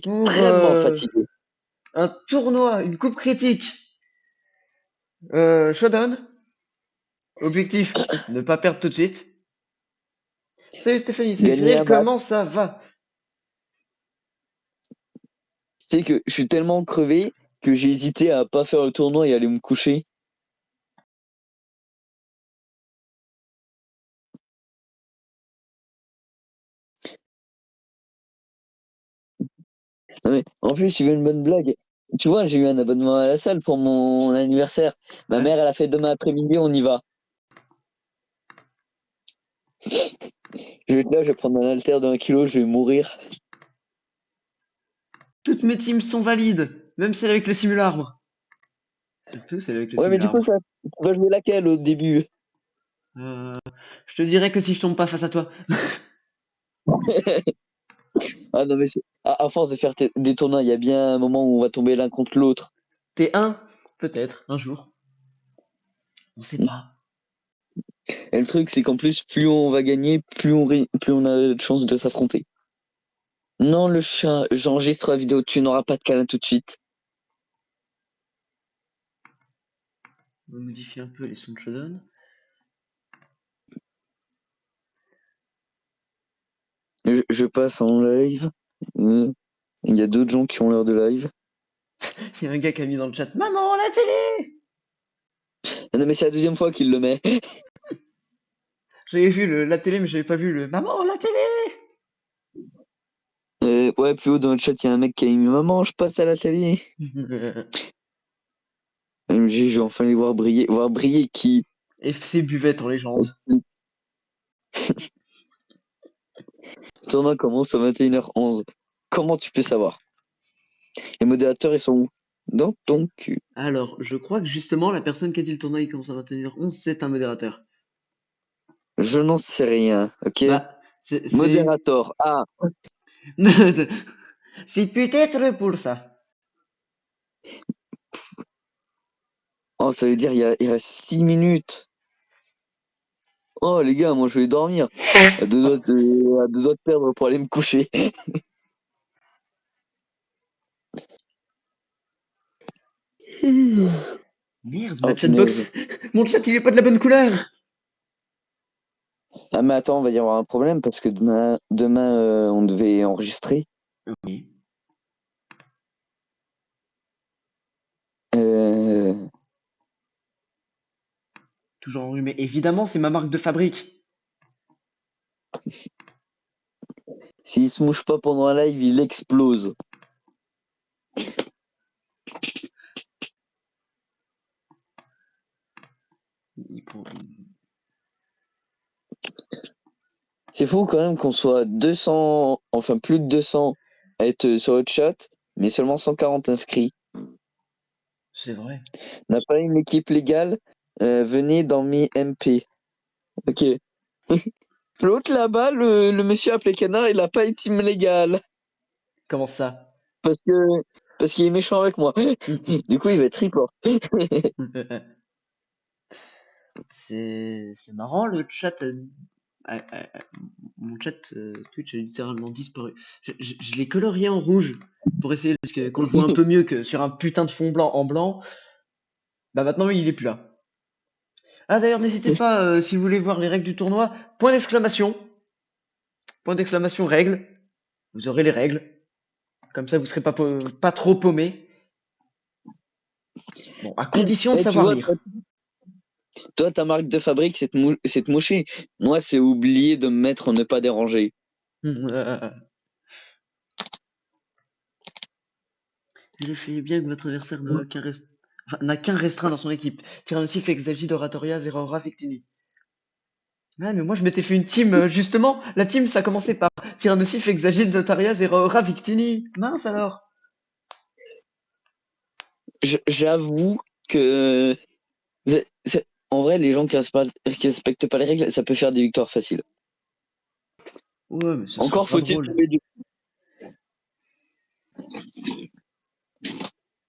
pour extrêmement fatigué. un tournoi, une coupe critique. Shodan, objectif, ne pas perdre tout de suite. Salut Stéphanie, salut Gagner Cyril, un match. comment ça va? Tu sais que je suis tellement crevé que j'ai hésité à pas faire le tournoi et aller me coucher. Non, mais en plus, il veut une bonne blague. Tu vois, j'ai eu un abonnement à la salle pour mon anniversaire. Ma Ouais. mère, elle a fait demain après-midi, on y va. Je vais être là, je vais prendre un haltère de 1 kilo, je vais mourir. Toutes mes teams sont valides, même celle avec le simularbre. Surtout celle avec le Ouais, mais du coup, simularbre. ça, tu vas jouer laquelle au début? Euh, je te dirais que si je tombe pas face à toi. Ah non, mais à force de faire des tournois, il y a bien un moment où on va tomber l'un contre l'autre. T1, peut-être, un jour. On sait pas. Et le truc, c'est qu'en plus, plus on va gagner, plus on a de chances de s'affronter. Non, le chat, j'enregistre la vidéo, tu n'auras pas de câlin tout de suite. On va modifier un peu les sons de Shodan. Je passe en live. Il y a d'autres gens qui ont l'air de live. Il y a un gars qui a mis dans le chat Maman, la télé. Ah non, mais c'est la deuxième fois qu'il le met. J'avais vu la télé, mais j'avais pas vu le Maman, la télé. Ouais, plus haut dans le chat, il y a un mec qui a mis Maman, je passe à la télé. MJ, je vais enfin les voir briller. Voir briller qui? FC Buvette en légende. Le tournoi commence à 21h11. Comment tu peux savoir? Les modérateurs, ils sont où? Dans ton cul. Alors, je crois que justement, la personne qui a dit le tournoi il commence à 21h11, c'est un modérateur. Je n'en sais rien, ok? Bah, c'est. Modérateur. Ah, C'est peut-être pour ça. oh, ça veut dire il reste 6 minutes. Oh, les gars, moi je vais dormir. À 2 doigts de perdre pour aller me coucher. Merde, ma Oh, chatbox. punaise. Mon chat, il est pas de la bonne couleur. Ah, mais attends, on va y avoir un problème parce que demain on devait enregistrer. Oui. Euh, Toujours enrhumé. Évidemment, c'est ma marque de fabrique. S'il se mouche pas pendant un live, il explose. Il prend- C'est fou quand même qu'on soit 200, enfin plus de 200 à être sur le chat, mais seulement 140 inscrits. C'est vrai. On n'a pas une équipe légale. Venez dans mes MP. Ok. L'autre là-bas, le monsieur appelé canard, il a pas une team légale. Comment ça? Parce que parce qu'il est méchant avec moi. Du coup, il va être report. C'est marrant, le chat. Mon chat Twitch a littéralement disparu. Je l'ai colorié en rouge pour essayer qu'on le voit un peu mieux que sur un putain de fond blanc en blanc. Bah maintenant, il est plus là. Ah d'ailleurs, n'hésitez pas, si vous voulez voir les règles du tournoi, point d'exclamation règles, vous aurez les règles, comme ça vous serez pas trop paumé. Bon, à condition de Eh, tu savoir vois, lire. toi, ta marque de fabrique, c'est de moucher. Moi, c'est oublier de me mettre en ne pas déranger. Vérifiez bien que votre adversaire n'a qu'un restreint dans son équipe. Tyrannosif, Exalgid, Oratoria, Zeraora, Victini. Ah, mais moi je m'étais fait une team, justement, la team ça commençait par Tyrannosif, Exagid, Dotaria, Zeraora, Victini. Mince alors. J'avoue que en vrai, les gens qui respectent pas les règles, ça peut faire des victoires faciles. Ouais, mais ce sera Encore pas faut-il drôle. trouver du.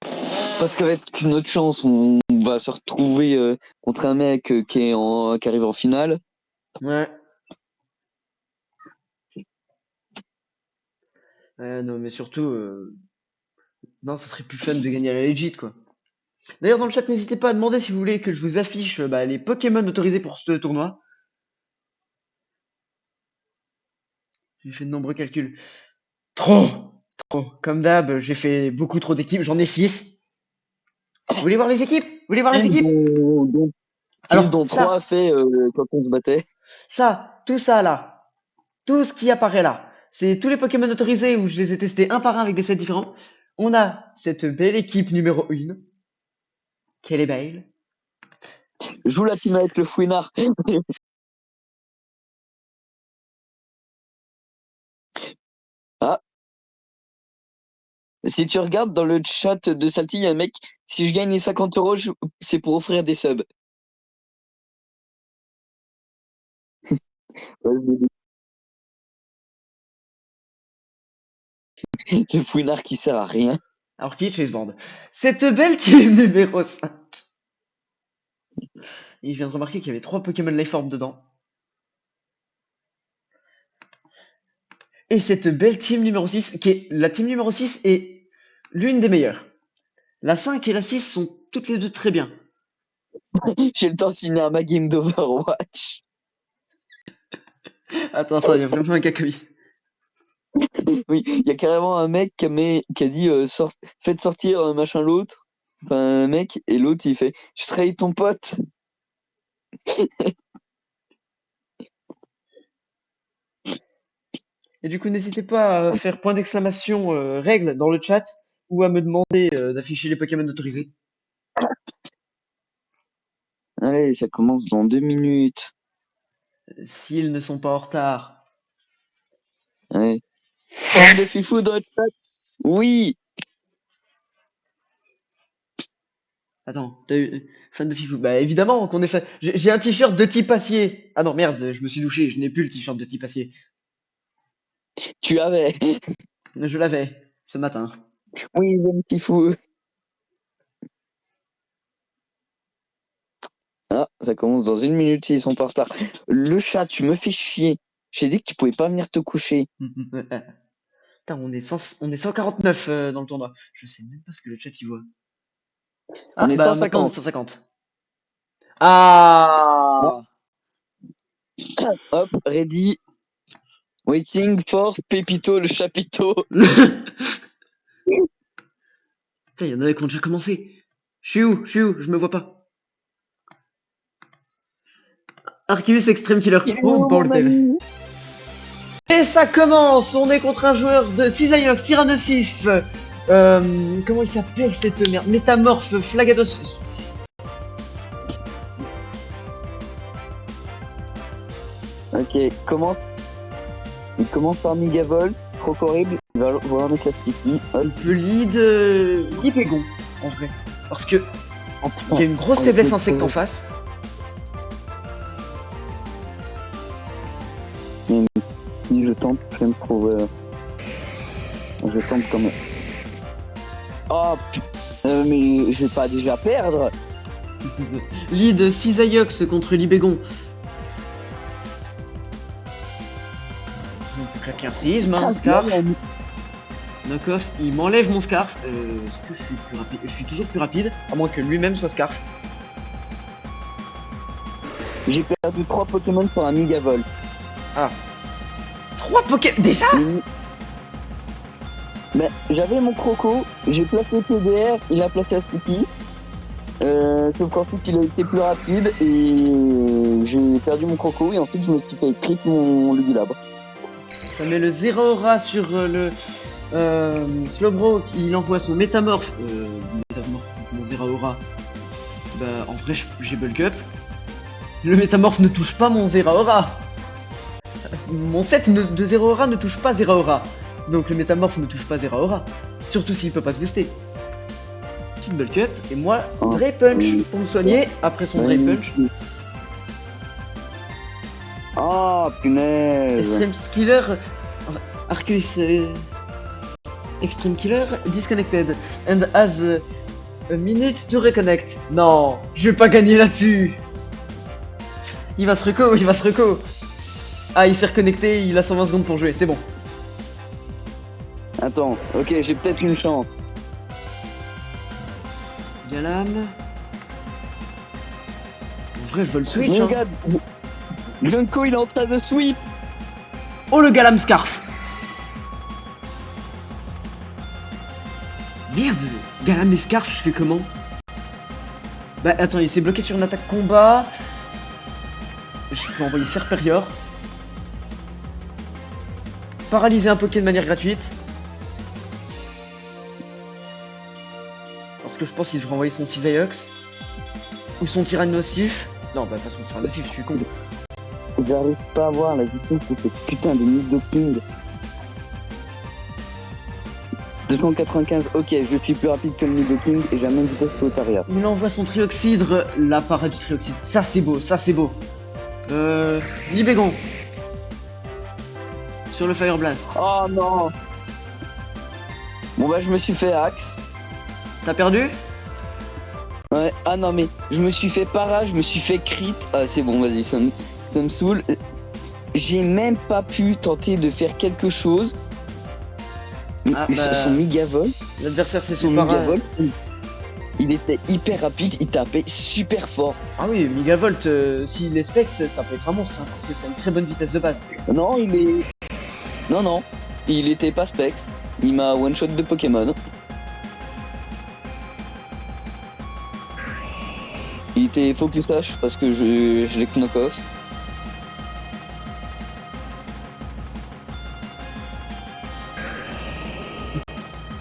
Parce qu'avec une autre chance, on va se retrouver contre un mec qui arrive en finale. Ouais. Non, mais surtout, non, ça serait plus fun de gagner à la legit, quoi. D'ailleurs, dans le chat, n'hésitez pas à demander si vous voulez que je vous affiche les Pokémon autorisés pour ce tournoi. J'ai fait de nombreux calculs. Trop! Trop. Comme d'hab, j'ai fait beaucoup trop d'équipes, j'en ai 6. Vous voulez voir les équipes? Vous voulez voir les équipes? Alors, dont 3 fait quand on se battait. tout ça là, tout ce qui apparaît là, c'est tous les Pokémon autorisés où je les ai testés un par un avec des sets différents. On a cette belle équipe numéro 1. Quelle est belle. Joue la team avec le fouinard. Ah. Si tu regardes dans le chat de Salty, il y a un mec, si je gagne les 50 euros, c'est pour offrir des subs. Le fouinard qui sert à rien. Alors, qui est Chaseband? Cette belle team numéro 5. Et je viens de remarquer qu'il y avait 3 Pokémon Lifeorb dedans. Et cette belle team numéro 6, la team numéro 6 est l'une des meilleures. La 5 et la 6 sont toutes les deux très bien. J'ai le temps de signer ma game d'Overwatch. Attends, il y a vraiment un cacahuète. Oui, il y a carrément un mec qui a dit faites sortir machin l'autre. Enfin, un mec, et l'autre il fait je trahis ton pote. Et du coup, n'hésitez pas à faire point d'exclamation règle dans le chat ou à me demander d'afficher les Pokémon autorisés. Allez, ça commence dans 2 minutes. S'ils ne sont pas en retard. Ouais. Fan de Fifou dans le chat. Oui. Attends, t'as eu fan de Fifou? Bah évidemment qu'on est fan. J'ai un t-shirt de type acier. Ah non, merde, je me suis douché, je n'ai plus le t-shirt de type acier. Tu avais. Je l'avais ce matin. Oui, j'aime Fifou. Ah, ça commence dans 1 minute s'ils sont pas en retard. Le chat, tu me fais chier. J'ai dit que tu pouvais pas venir te coucher. Putain, on est 149 dans le tournoi. Je sais même pas ce que le chat y voit. On est Bah maintenant on est 150. 150. Ah. Hop, ready. Waiting for Pépito le chapiteau. Putain, il y en a qui ont déjà commencé. Je suis où? Je me vois pas. Arceus Extreme Killer. Oh bordel. Et ça commence. On est contre un joueur de Cisaillux, Tyrannosif. Comment il s'appelle cette merde? Métamorphe, Flagados. Ok, il commence par Megavolt, trop horrible, il va voir mettre la sticky. On peut lead Libégon, en vrai. Parce que il y a une grosse faiblesse insecte en face. Si je tente, je vais me trouver. Je tente quand même. Oh putain, mais je vais pas déjà perdre. Lead Cisaillux contre Libégon. On peut claquer un séisme, un scarf. Knockoff, il m'enlève mon scarf. Est-ce que je suis plus rapide? Je suis toujours plus rapide, à moins que lui-même soit scarf. J'ai perdu 3 Pokémon sur un Megavolt. Ah. 3 Pokémon déjà? Mais j'avais mon Croco, j'ai placé TDR, il a placé Sticky. Sauf qu'ensuite il a été plus rapide et j'ai perdu mon Croco et ensuite je me suis fait crit mon Lugulabre. Ça met le 0 aura sur le Slowbro, il envoie son métamorphe. Mon 0 aura. Bah en vrai j'ai bulk up. Le métamorphe ne touche pas mon 0 aura. Mon set de 0 aura ne touche pas 0 aura. Donc le métamorphe ne touche pas 0 aura. Surtout s'il peut pas se booster. Petite bulk up et moi Dray Punch pour me soigner après son Dray Punch. Oh punaise. Extreme Killer. Arceus Extreme Killer disconnected and has a minute to reconnect. Non, je vais pas gagner là-dessus. Il va se reco. Ah, il s'est reconnecté, il a 120 secondes pour jouer, c'est bon. Attends, ok, j'ai peut-être une chance. Galam. En vrai, je veux le switch, hein. Regarde, Junko, il est en train de sweep. Oh, le Galam Scarf. Merde, Galam et Scarf, je fais comment? Bah, attends, il s'est bloqué sur une attaque combat. Je peux envoyer Serperior. Paralyser un Poké de manière gratuite. Parce que je pense qu'il devrait envoyer son Cisaillux. Ou son Tyrannosif. Non, bah pas son Tyrannosif, je suis con. J'arrive pas à voir la vitesse de cette putain de Nidoking. 295, ok, je suis plus rapide que le Nidoking et j'ai la même vitesse que Otaria. Il envoie son Trioxydre. La parade du Trioxydre. Ça, c'est beau, ça, c'est beau. Libégon. Sur le Fire Blast. Oh non. Bon bah je me suis fait axe. T'as perdu? Ouais, ah non mais je me suis fait para, je me suis fait crit. Ah c'est bon, vas-y, ça me saoule. J'ai même pas pu tenter de faire quelque chose. Ah, bah, Son Migavol, l'adversaire s'est fait son para. Migavol, il était hyper rapide, il tapait super fort. Ah oui, Megavolt, s'il est specs, ça peut être un monstre, hein, parce que c'est une très bonne vitesse de base. Non, non, il était pas specs. Il m'a one shot de Pokémon. Il était focus H parce que je l'ai knock off.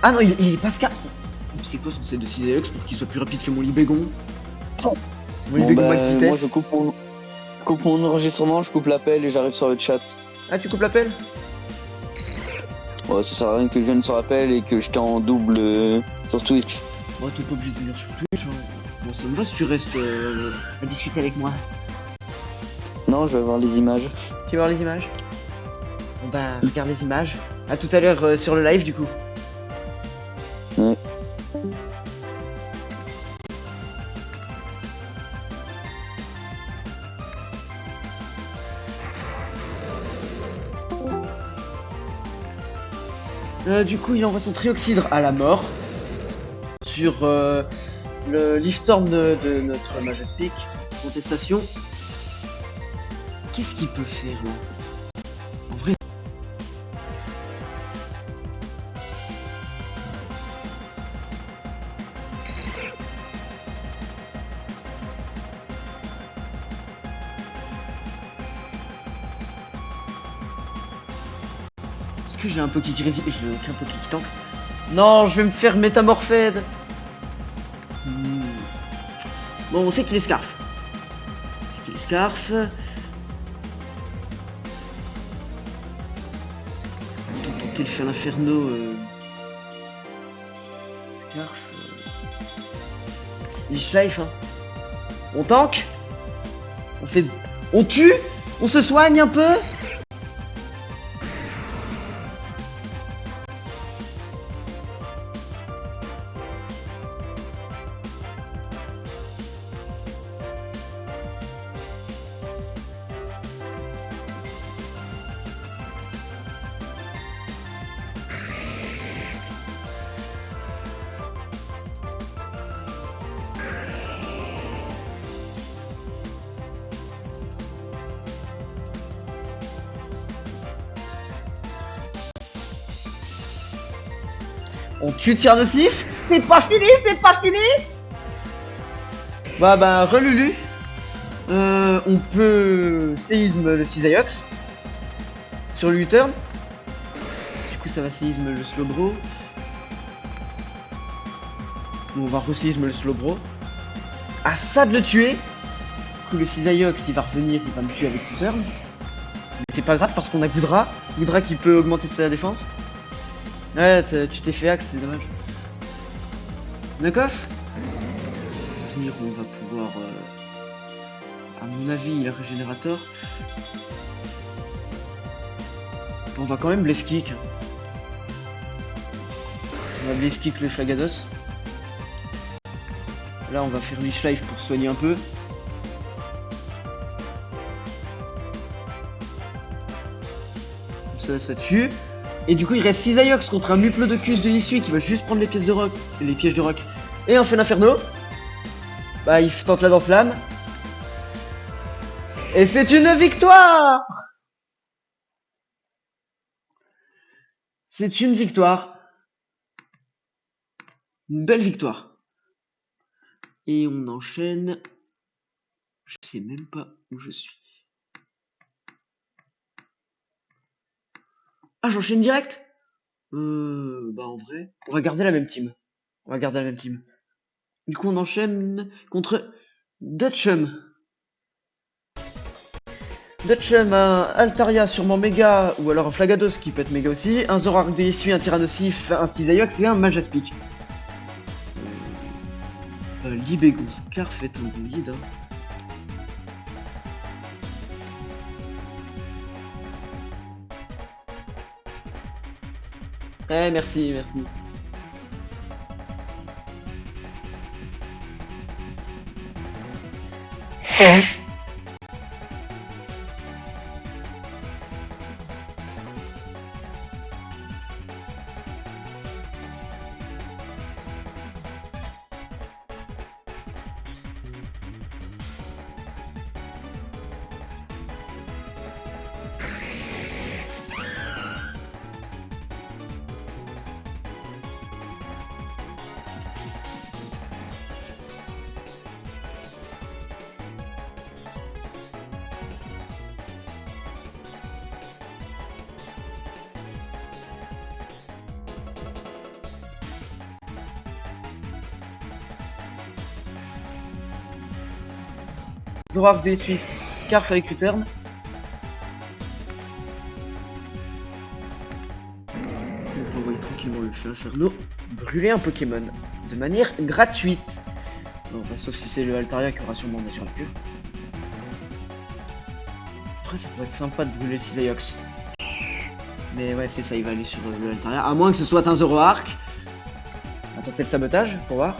Ah non, il est pas Scar. C'est quoi son set de 6 AX pour qu'il soit plus rapide que mon Libégon? Mon Bon Libégon bah max vitesse. moi je coupe mon enregistrement, je coupe l'appel et j'arrive sur le chat. Ah, tu coupes l'appel? Ouais, ça sert à rien que je vienne sur l'appel et que je t'ai en double sur Twitch. Bon, t'es pas obligé de venir sur Twitch, hein. Bon, ça me va si tu restes à discuter avec moi. Non, je vais voir les images. Tu veux voir les images? Bon bah, regarde les images. À tout à l'heure sur le live, du coup. Ouais. Du coup, il envoie son Trioxydre à la mort sur le Liftorm de notre Majestic. Contestation. Qu'est-ce qu'il peut faire là? En vrai. Est-ce que j'ai un Poké qui résiste? J'ai aucun Poké qui tank. Non, je vais me faire métamorphède. Bon, on sait qu'il est Scarf. On sait qu'il est Scarf. On va tenter de faire l'inferno. Scarf. Leech Life, hein. On tank. On fait. On tue. On se soigne un peu. On tue Tyrannosif. C'est pas fini, c'est pas fini. Bah, relulu. On peut séisme le Cisaillux sur le U-turn. Du coup, ça va séisme le Slowbro. On va re-séisme le Slowbro. Ah, ça de le tuer. Du coup, le Cisaillux, il va revenir, il va me tuer avec U-turn. Mais c'est pas grave parce qu'on a Goudra. Goudra qui peut augmenter sa défense. Ouais, tu t'es fait axe, c'est dommage. Knockoff. Venir, on va pouvoir. À mon avis, il a régénérateur. On va quand même Blaze Kick. On va Blaze Kick le Flagados. Là, on va faire Leech Life pour soigner un peu. Comme ça tue. Et du coup, il reste 6 Aiox contre un Muplodocus de Isui qui va juste prendre les pièces de rock, les pièges de rock. Et un Inferno. Bah, il tente la danse lame. Et c'est une victoire! C'est une victoire. Une belle victoire. Et on enchaîne. Je sais même pas où je suis. Ah, j'enchaîne direct? Bah en vrai, on va garder la même team. On va garder la même team. Du coup, on enchaîne contre Dutchum. Dutchum, un Altaria sûrement méga, ou alors un Flagados qui peut être méga aussi, un Zoroark de Isui, un Tyrannosif, un Stizayox et un Majaspic. Libégon Scarf est un bon guide. Hein. Eh, merci, merci. Zoroark de Isui, Scarf avec U-turn. Donc on envoie tranquillement le feu Inferno brûler un Pokémon de manière gratuite. Bon, bah, sauf si c'est le Altaria qui aura sûrement des sur la cure. Après, ça pourrait être sympa de brûler le Cisaiox. Mais ouais, c'est ça, il va aller sur le Altaria. À moins que ce soit un Zoroark. On va tenter le sabotage pour voir.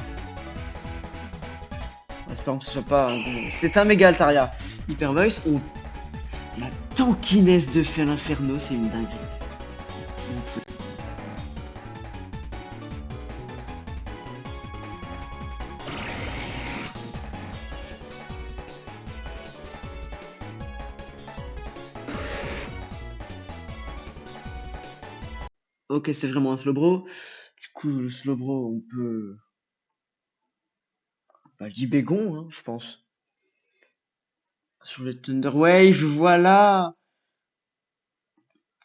En espérant que ce soit pas un bon... C'est un méga Altaria. Hyper Voice. Oh. La tankiness de Fel Inferno, c'est une dinguerie. Ok, c'est vraiment un Slowbro. Du coup, le Slowbro, on peut... Bah, Libégon, hein, je pense. Sur le Thunder Wave, voilà.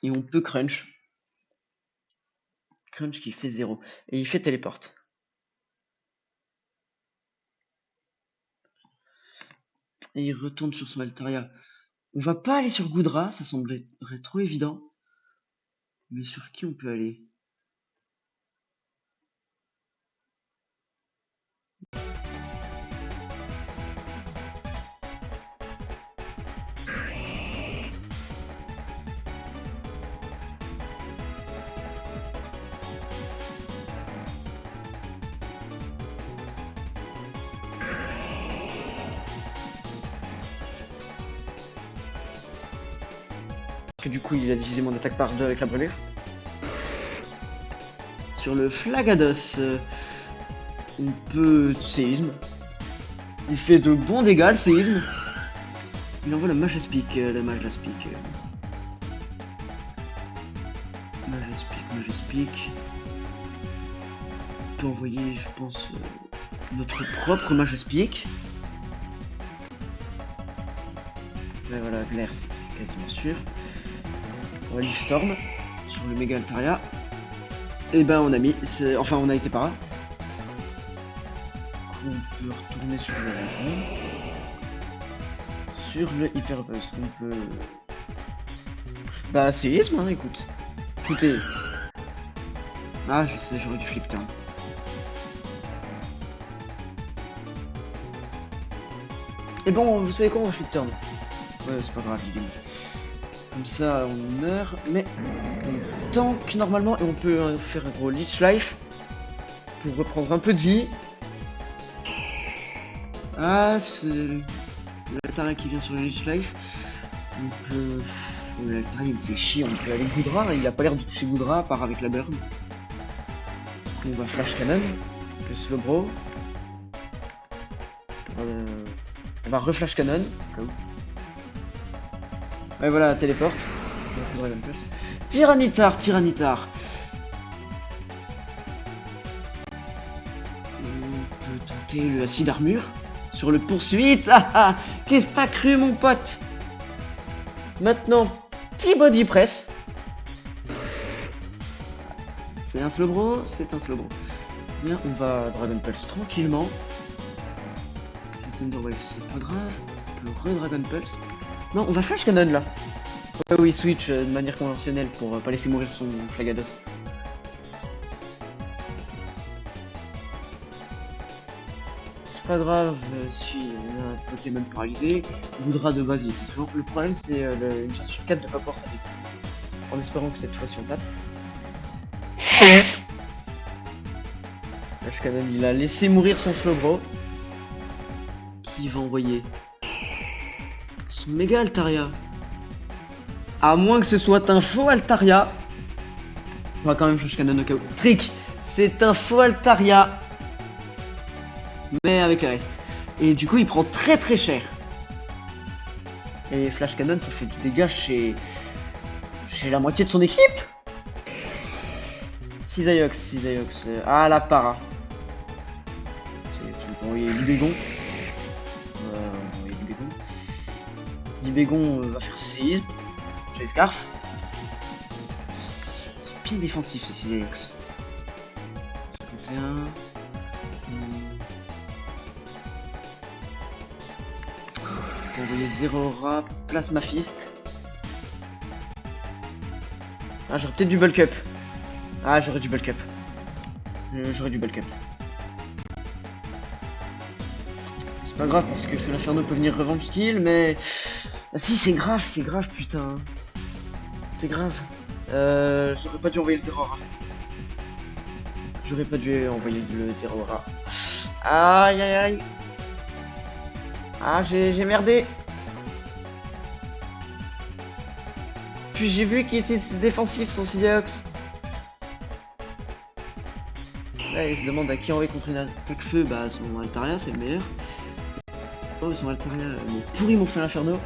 Et on peut Crunch. Crunch qui fait 0. Et il fait téléporte. Et il retourne sur son Altaria. On va pas aller sur Goodra, ça semblerait trop évident. Mais sur qui on peut aller? Parce que du coup, il a divisé mon attaque par 2 avec la brûlure. Sur le Flagados, on peut séisme. Il fait de bons dégâts, le séisme. Il envoie le Majaspic, Majaspic. On peut envoyer, je pense, notre propre Majaspic. Ouais, voilà, l'air, c'est quasiment sûr. On va Leaf Storm sur le Mega Altaria. Et ben, on a mis, enfin, on a été par là. On peut retourner sur le dragon. Sur le Hyper Buzz, on peut... Bah, séisme, hein, écoute. Écoutez. Ah, je sais, j'aurais dû flip turn. Et bon, vous savez quoi, on va flip turn. Ouais, c'est pas grave, il est bon. Comme ça, on meurt, mais on tank normalement et on peut faire un gros Leech Life pour reprendre un peu de vie. Ah, c'est l'Altaria qui vient sur le Leech Life. On peut... L'Altaria il me fait chier, on peut aller Goudra, il a pas l'air de toucher Goudra à part avec la burn. On va Flash Cannon, le Slowbro. On va reflash Cannon, au cas où. Ouais voilà, téléporte. Dragon Pulse. Tyranitar. On peut tenter le acide armure sur le poursuite. Ah ah, qu'est-ce que t'as cru mon pote? Maintenant, petit body press. C'est un Slowbro, Bien, on va Dragon Pulse tranquillement. Thunderwave, c'est pas grave. On peut re-Dragon Pulse. Non, on va Flash Cannon là. Oui, switch de manière conventionnelle pour pas laisser mourir son Flagados. C'est pas grave si on a un Pokémon paralysé. Goudra de base il était très bon. Le problème c'est une chance sur 4 de pas pouvoir taper. En espérant que cette fois-ci on tape. Flash Cannon il a laissé mourir son Slowbro. Qui va envoyer son méga Altaria. À moins que ce soit un faux Altaria. On va quand même Flash Cannon au cas où. Trick, c'est un faux Altaria. Mais avec le reste. Et du coup, il prend très très cher. Et Flash Cannon, ça fait du dégât chez la moitié de son équipe. Cisaiox. Ah, la para. On peut envoyer Libégon. Libégon va faire séisme. J'ai les scarfs. C'est bien défensif ce Cisaiox. 51. On peut envoyer Zeraora, Plasma Fist. Ah, j'aurais peut-être du bulk up. Ah, j'aurais du bulk up. C'est pas grave parce que Feu l'Inferno peut venir revenge skill, mais. Ah, si, c'est grave, putain. C'est grave. J'aurais pas dû envoyer le Zeraora. Le Zeraora. Aïe. Ah, j'ai merdé. Puis j'ai vu qu'il était défensif son Cisaiox. Là, il se demande à qui envoyer contre une attaque feu. Bah, son Altaria, c'est le meilleur. Oh, son Altaria me pourrit mon Feu l'Inferno.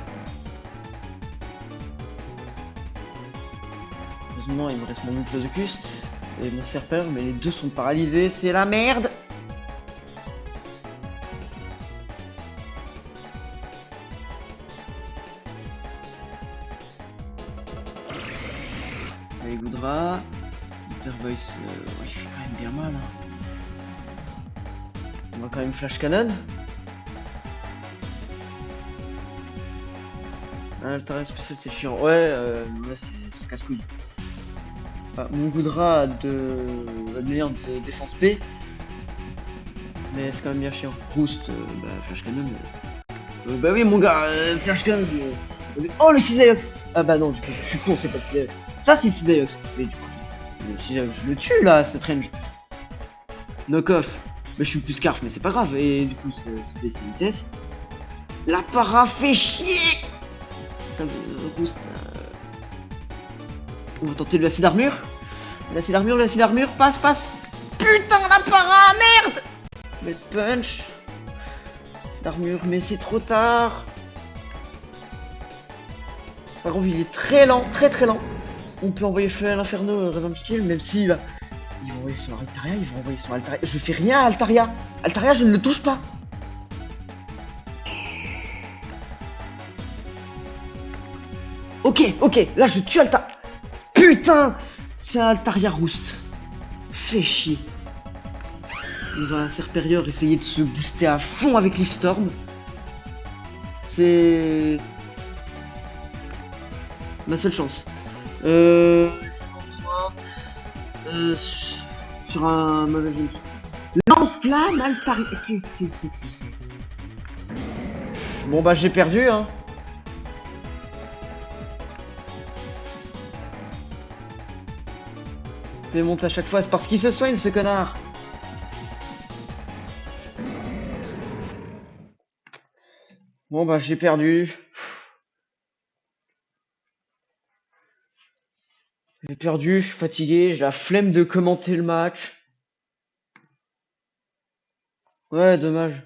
Heureusement, il me reste mon Diplodocus et mon Serpeur, mais les deux sont paralysés. C'est la merde! Allez, Goudra. Hyper Voice, il fait quand même bien mal. Hein. On va quand même Flash Cannon. Altaria spécial, c'est chiant. Ouais, là, c'est casse-couille. Ah, mon Goudra a de meilleure défense P. Mais c'est quand même bien chiant. Roost, Flash Cannon. Bah oui, mon gars, Flash Cannon. Oh, le Cisaiox! Ah bah non, du coup, je suis con, c'est pas le Cisaiox. Ça, c'est le Cisaiox. Mais du coup, le Cisaiox, je le tue là, cette range. Knock off. Mais je suis plus Scarf, mais c'est pas grave. Et du coup, ça fait ses vitesses. La para fait chier! Ça, Roost. On va tenter l'acide armure. L'acide armure, passe. Putain, la para, merde! Mais punch. Acide armure, mais c'est trop tard. C'est pas grave, il est très lent, très lent. On peut envoyer Feu à l'Inferno, Revenge Kill, même si bah, ils vont envoyer son Altaria, Je fais rien à Altaria. Altaria, je ne le touche pas. Ok, là je tue Altaria. Putain, c'est un Altaria Roost. Fait chier. On va Serperior essayer de se booster à fond avec Leaf Storm. C'est ma seule chance. C'est sur un mauvais jeu. Lance-flamme, Altaria. Qu'est-ce que c'est? Bon bah j'ai perdu hein. Il monte à chaque fois, c'est parce qu'il se soigne ce connard. Bon bah j'ai perdu. J'ai perdu, je suis fatigué, j'ai la flemme de commenter le match. Ouais, dommage.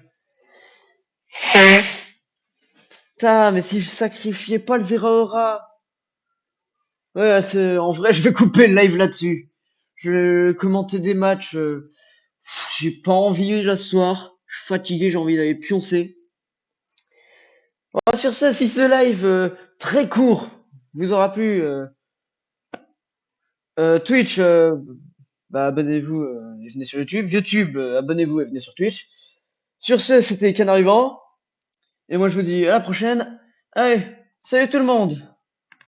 Putain, mais si je sacrifiais pas le Zeraora. Ouais, en vrai, je vais couper le live là-dessus. Je vais commenter des matchs. J'ai pas envie là ce soir. Je suis fatigué, j'ai envie d'aller pioncer. Sur ce, si ce live très court vous aura plu, Twitch, bah abonnez-vous et venez sur YouTube. YouTube, abonnez-vous et venez sur Twitch. Sur ce, c'était Canard Vivant. Et moi je vous dis à la prochaine. Allez, salut tout le monde!